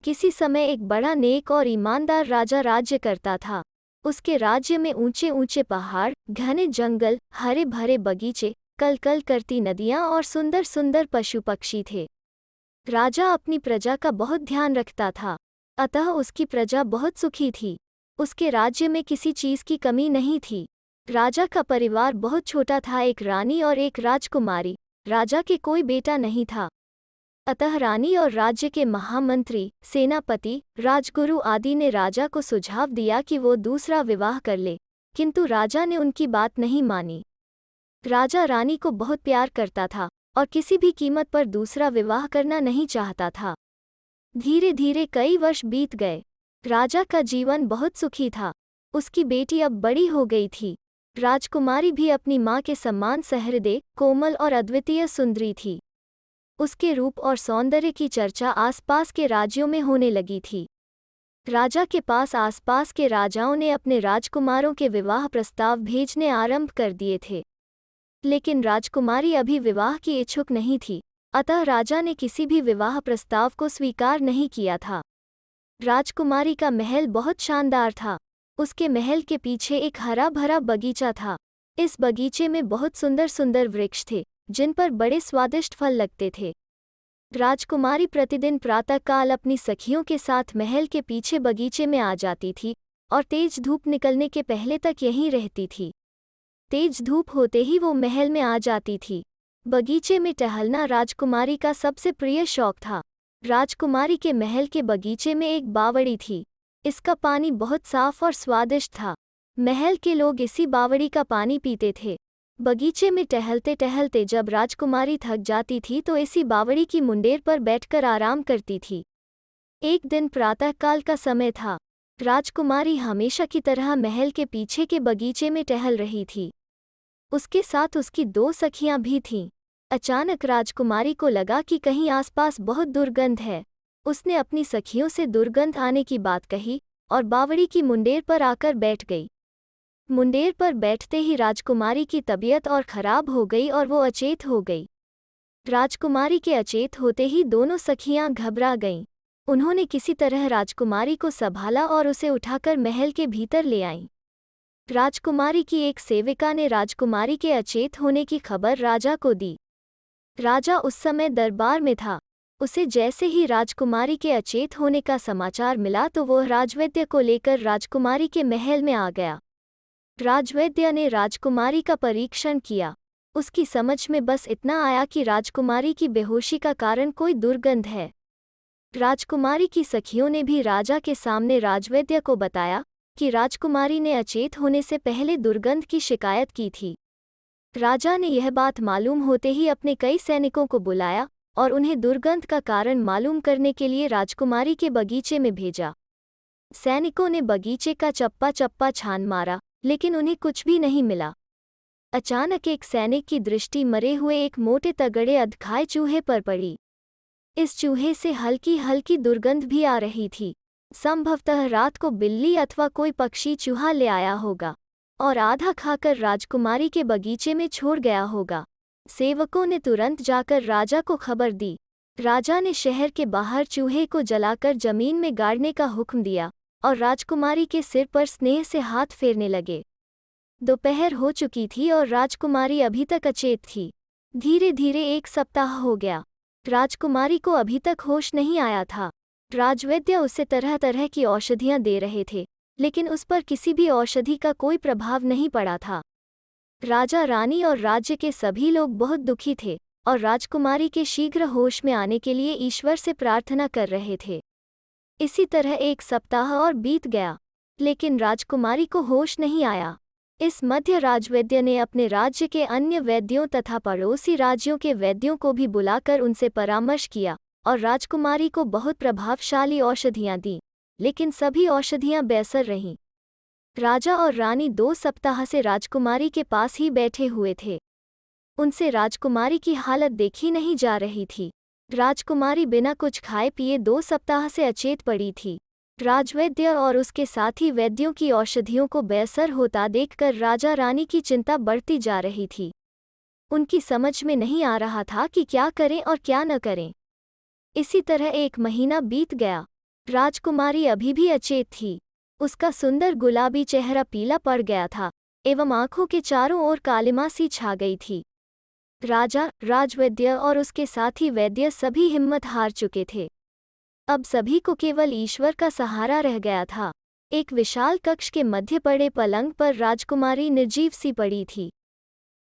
किसी समय एक बड़ा नेक और ईमानदार राजा राज्य करता था। उसके राज्य में ऊंचे ऊंचे पहाड़, घने जंगल, हरे भरे बगीचे, कलकल करती नदियां और सुंदर सुंदर पशु पक्षी थे। राजा अपनी प्रजा का बहुत ध्यान रखता था, अतः उसकी प्रजा बहुत सुखी थी। उसके राज्य में किसी चीज की कमी नहीं थी। राजा का परिवार बहुत छोटा था, एक रानी और एक राजकुमारी। राजा के कोई बेटा नहीं था, अतः रानी और राज्य के महामंत्री, सेनापति, राजगुरु आदि ने राजा को सुझाव दिया कि वो दूसरा विवाह कर ले, किंतु राजा ने उनकी बात नहीं मानी। राजा रानी को बहुत प्यार करता था और किसी भी कीमत पर दूसरा विवाह करना नहीं चाहता था। धीरे धीरे कई वर्ष बीत गए। राजा का जीवन बहुत सुखी था। उसकी बेटी अब बड़ी हो गई थी। राजकुमारी भी अपनी माँ के समान सहृदय, कोमल और अद्वितीय सुंदरी थी। उसके रूप और सौंदर्य की चर्चा आसपास के राज्यों में होने लगी थी। राजा के पास आसपास के राजाओं ने अपने राजकुमारों के विवाह प्रस्ताव भेजने आरंभ कर दिए थे, लेकिन राजकुमारी अभी विवाह की इच्छुक नहीं थी, अतः राजा ने किसी भी विवाह प्रस्ताव को स्वीकार नहीं किया था। राजकुमारी का महल बहुत शानदार था। उसके महल के पीछे एक हरा भरा बगीचा था। इस बगीचे में बहुत सुंदर सुंदर वृक्ष थे, जिन पर बड़े स्वादिष्ट फल लगते थे। राजकुमारी प्रतिदिन प्रातःकाल अपनी सखियों के साथ महल के पीछे बगीचे में आ जाती थी और तेज धूप निकलने के पहले तक यहीं रहती थी। तेज धूप होते ही वो महल में आ जाती थी। बगीचे में टहलना राजकुमारी का सबसे प्रिय शौक था। राजकुमारी के महल के बगीचे में एक बावड़ी थी। इसका पानी बहुत साफ और स्वादिष्ट था। महल के लोग इसी बावड़ी का पानी पीते थे। बगीचे में टहलते टहलते जब राजकुमारी थक जाती थी तो इसी बावड़ी की मुंडेर पर बैठकर आराम करती थी। एक दिन प्रातःकाल का समय था। राजकुमारी हमेशा की तरह महल के पीछे के बगीचे में टहल रही थी। उसके साथ उसकी दो सखियां भी थीं। अचानक राजकुमारी को लगा कि कहीं आसपास बहुत दुर्गंध है। उसने अपनी सखियों से दुर्गंध आने की बात कही और बावड़ी की मुंडेर पर आकर बैठ गई। मुंडेर पर बैठते ही राजकुमारी की तबीयत और खराब हो गई और वो अचेत हो गई। राजकुमारी के अचेत होते ही दोनों सखियां घबरा गईं। उन्होंने किसी तरह राजकुमारी को संभाला और उसे उठाकर महल के भीतर ले आईं। राजकुमारी की एक सेविका ने राजकुमारी के अचेत होने की खबर राजा को दी। राजा उस समय दरबार में था। उसे जैसे ही राजकुमारी के अचेत होने का समाचार मिला तो वह राजवैद्य को लेकर राजकुमारी के महल में आ गया। राजवैद्य ने राजकुमारी का परीक्षण किया। उसकी समझ में बस इतना आया कि राजकुमारी की बेहोशी का कारण कोई दुर्गंध है। राजकुमारी की सखियों ने भी राजा के सामने राजवैद्य को बताया कि राजकुमारी ने अचेत होने से पहले दुर्गंध की शिकायत की थी। राजा ने यह बात मालूम होते ही अपने कई सैनिकों को बुलाया और उन्हें दुर्गंध का कारण मालूम करने के लिए राजकुमारी के बगीचे में भेजा। सैनिकों ने बगीचे का चप्पा चप्पा छान मारा, लेकिन उन्हें कुछ भी नहीं मिला। अचानक एक सैनिक की दृष्टि मरे हुए एक मोटे तगड़े अधखाए चूहे पर पड़ी। इस चूहे से हल्की हल्की दुर्गंध भी आ रही थी। संभवतः रात को बिल्ली अथवा कोई पक्षी चूहा ले आया होगा और आधा खाकर राजकुमारी के बगीचे में छोड़ गया होगा। सेवकों ने तुरंत जाकर राजा को खबर दी। राजा ने शहर के बाहर चूहे को जलाकर जमीन में गाड़ने का हुक्म दिया और राजकुमारी के सिर पर स्नेह से हाथ फेरने लगे। दोपहर हो चुकी थी और राजकुमारी अभी तक अचेत थी। धीरे धीरे एक सप्ताह हो गया। राजकुमारी को अभी तक होश नहीं आया था। राजवैद्य उसे तरह तरह की औषधियां दे रहे थे, लेकिन उस पर किसी भी औषधि का कोई प्रभाव नहीं पड़ा था। राजा रानी और राज्य के सभी लोग बहुत दुखी थे और राजकुमारी के शीघ्र होश में आने के लिए ईश्वर से प्रार्थना कर रहे थे। इसी तरह एक सप्ताह और बीत गया, लेकिन राजकुमारी को होश नहीं आया। इस मध्य राजवैद्य ने अपने राज्य के अन्य वैद्यों तथा पड़ोसी राज्यों के वैद्यों को भी बुलाकर उनसे परामर्श किया और राजकुमारी को बहुत प्रभावशाली औषधियां दी, लेकिन सभी औषधियां बेअसर रहीं। राजा और रानी 2 सप्ताह से राजकुमारी के पास ही बैठे हुए थे। उनसे राजकुमारी की हालत देखी नहीं जा रही थी। राजकुमारी बिना कुछ खाए पिए 2 सप्ताह से अचेत पड़ी थी। राजवैद्य और उसके साथी वैद्यों की औषधियों को बेअसर होता देखकर राजा रानी की चिंता बढ़ती जा रही थी। उनकी समझ में नहीं आ रहा था कि क्या करें और क्या न करें। इसी तरह 1 महीना बीत गया। राजकुमारी अभी भी अचेत थी। उसका सुंदर गुलाबी चेहरा पीला पड़ गया था एवं आंखों के चारों ओर कालिमा सी छा गई थी। राजा, राजवैद्य और उसके साथी वैद्य सभी हिम्मत हार चुके थे। अब सभी को केवल ईश्वर का सहारा रह गया था। एक विशाल कक्ष के मध्य पड़े पलंग पर राजकुमारी निर्जीव सी पड़ी थी।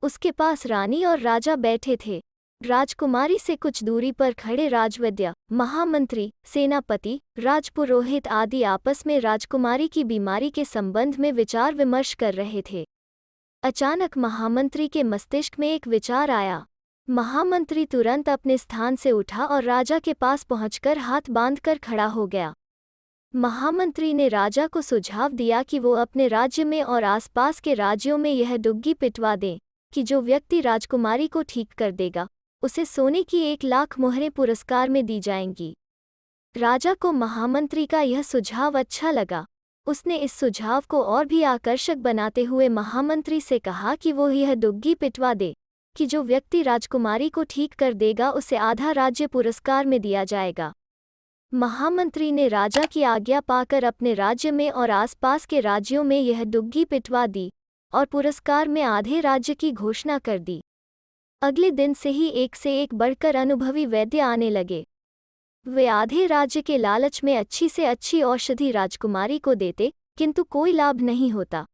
उसके पास रानी और राजा बैठे थे। राजकुमारी से कुछ दूरी पर खड़े राजवैद्य, महामंत्री, सेनापति, राजपुरोहित आदि आपस में राजकुमारी की बीमारी के संबंध में विचार विमर्श कर रहे थे। अचानक महामंत्री के मस्तिष्क में एक विचार आया। महामंत्री तुरंत अपने स्थान से उठा और राजा के पास पहुंचकर हाथ बांधकर खड़ा हो गया। महामंत्री ने राजा को सुझाव दिया कि वो अपने राज्य में और आसपास के राज्यों में यह डुग्गी पिटवा दें कि जो व्यक्ति राजकुमारी को ठीक कर देगा उसे सोने की 1,00,000 मुहरें पुरस्कार में दी जाएंगी। राजा को महामंत्री का यह सुझाव अच्छा लगा। उसने इस सुझाव को और भी आकर्षक बनाते हुए महामंत्री से कहा कि वो यह डुग्गी पिटवा दे कि जो व्यक्ति राजकुमारी को ठीक कर देगा उसे आधा राज्य पुरस्कार में दिया जाएगा। महामंत्री ने राजा की आज्ञा पाकर अपने राज्य में और आसपास के राज्यों में यह डुग्गी पिटवा दी और पुरस्कार में आधे राज्य की घोषणा कर दी। अगले दिन से ही एक से एक बढ़कर अनुभवी वैद्य आने लगे। वे आधे राज्य के लालच में अच्छी से अच्छी औषधि राजकुमारी को देते, किंतु कोई लाभ नहीं होता।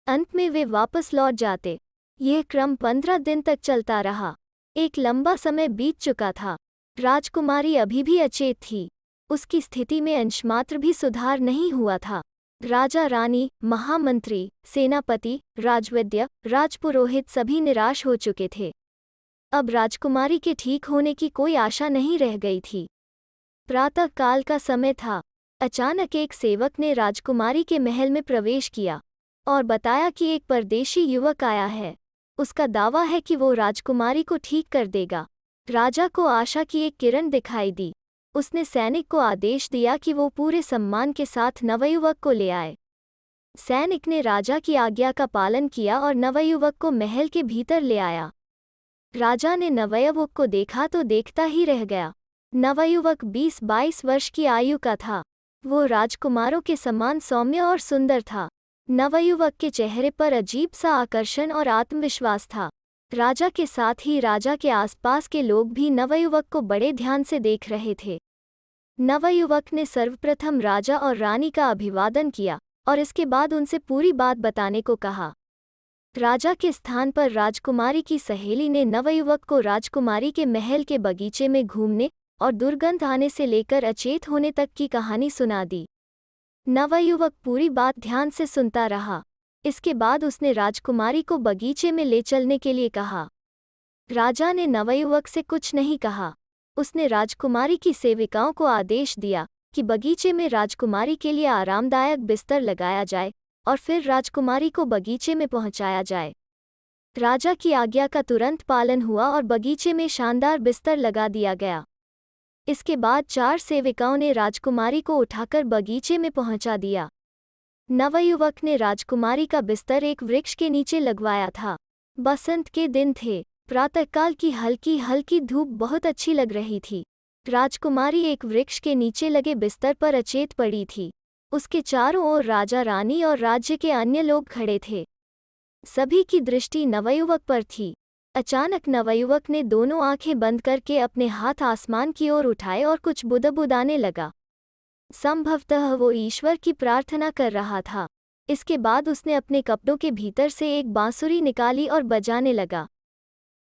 अंत में वे वापस लौट जाते। यह क्रम 15 दिन तक चलता रहा। एक लंबा समय बीत चुका था। राजकुमारी अभी भी अचेत थी। उसकी स्थिति में अंशमात्र भी सुधार नहीं हुआ था। राजा, रानी, महामंत्री, सेनापति, राजवैद्य, राजपुरोहित सभी निराश हो चुके थे। अब राजकुमारी के ठीक होने की कोई आशा नहीं रह गई थी। प्रातः काल का समय था। अचानक एक सेवक ने राजकुमारी के महल में प्रवेश किया और बताया कि एक परदेशी युवक आया है। उसका दावा है कि वो राजकुमारी को ठीक कर देगा। राजा को आशा की एक किरण दिखाई दी। उसने सैनिक को आदेश दिया कि वो पूरे सम्मान के साथ नवयुवक को ले आए। सैनिक ने राजा की आज्ञा का पालन किया और नवयुवक को महल के भीतर ले आया। राजा ने नवयुवक को देखा तो देखता ही रह गया। नवयुवक 20-22 वर्ष की आयु का था। वो राजकुमारों के समान सौम्य और सुंदर था। नवयुवक के चेहरे पर अजीब सा आकर्षण और आत्मविश्वास था। राजा के साथ ही राजा के आसपास के लोग भी नवयुवक को बड़े ध्यान से देख रहे थे। नवयुवक ने सर्वप्रथम राजा और रानी का अभिवादन किया और इसके बाद उनसे पूरी बात बताने को कहा। राजा के स्थान पर राजकुमारी की सहेली ने नवयुवक को राजकुमारी के महल के बगीचे में घूमने और दुर्गंध आने से लेकर अचेत होने तक की कहानी सुना दी। नवयुवक पूरी बात ध्यान से सुनता रहा। इसके बाद उसने राजकुमारी को बगीचे में ले चलने के लिए कहा। राजा ने नवयुवक से कुछ नहीं कहा। उसने राजकुमारी की सेविकाओं को आदेश दिया कि बगीचे में राजकुमारी के लिए आरामदायक बिस्तर लगाया जाए और फिर राजकुमारी को बगीचे में पहुंचाया जाए। राजा की आज्ञा का तुरंत पालन हुआ और बगीचे में शानदार बिस्तर लगा दिया गया। इसके बाद 4 सेविकाओं ने राजकुमारी को उठाकर बगीचे में पहुंचा दिया। नवयुवक ने राजकुमारी का बिस्तर एक वृक्ष के नीचे लगवाया था। बसंत के दिन थे। प्रातःकाल की हल्की हल्की धूप बहुत अच्छी लग रही थी। राजकुमारी एक वृक्ष के नीचे लगे बिस्तर पर अचेत पड़ी थी। उसके चारों ओर राजा, रानी और राज्य के अन्य लोग खड़े थे। सभी की दृष्टि नवयुवक पर थी। अचानक नवयुवक ने दोनों आंखें बंद करके अपने हाथ आसमान की ओर उठाए और कुछ बुदबुदाने लगा। संभवतः वो ईश्वर की प्रार्थना कर रहा था। इसके बाद उसने अपने कपड़ों के भीतर से एक बांसुरी निकाली और बजाने लगा।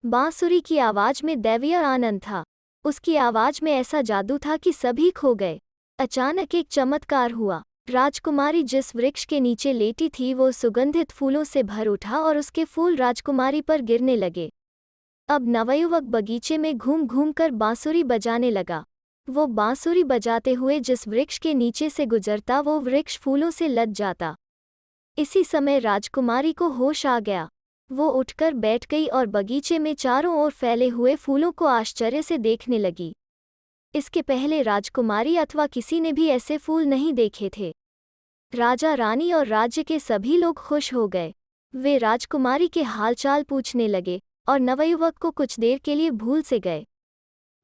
बांसुरी की आवाज में दैवीय आनंद था। उसकी आवाज में ऐसा जादू था कि सभी खो गए। अचानक एक चमत्कार हुआ। राजकुमारी जिस वृक्ष के नीचे लेटी थी वो सुगंधित फूलों से भर उठा और उसके फूल राजकुमारी पर गिरने लगे। अब नवयुवक बगीचे में घूम घूम कर बांसुरी बजाने लगा। वो बांसुरी बजाते हुए जिस वृक्ष के नीचे से गुजरता वो वृक्ष फूलों से लद जाता। इसी समय राजकुमारी को होश आ गया। वो उठकर बैठ गई और बगीचे में चारों ओर फैले हुए फूलों को आश्चर्य से देखने लगी। इसके पहले राजकुमारी अथवा किसी ने भी ऐसे फूल नहीं देखे थे। राजा, रानी और राज्य के सभी लोग खुश हो गए। वे राजकुमारी के हालचाल पूछने लगे और नवयुवक को कुछ देर के लिए भूल से गए।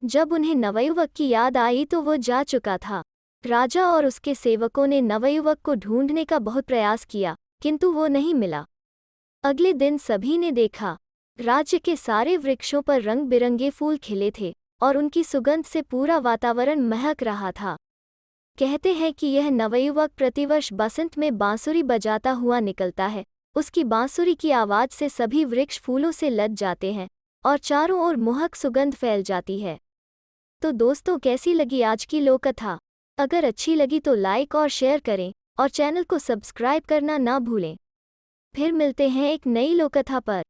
जब उन्हें नवयुवक की याद आई तो वो जा चुका था। राजा और उसके सेवकों ने नवयुवक को ढूंढने का बहुत प्रयास किया, किंतु वो नहीं मिला। अगले दिन सभी ने देखा, राज्य के सारे वृक्षों पर रंग बिरंगे फूल खिले थे और उनकी सुगंध से पूरा वातावरण महक रहा था। कहते हैं कि यह नवयुवक प्रतिवर्ष बसंत में बांसुरी बजाता हुआ निकलता है। उसकी बांसुरी की आवाज से सभी वृक्ष फूलों से लद जाते हैं और चारों ओर मोहक सुगंध फैल जाती है। तो दोस्तों, कैसी लगी आज की लोककथा? अगर अच्छी लगी तो लाइक और शेयर करें और चैनल को सब्सक्राइब करना ना भूलें। फिर मिलते हैं एक नई लोककथा पर।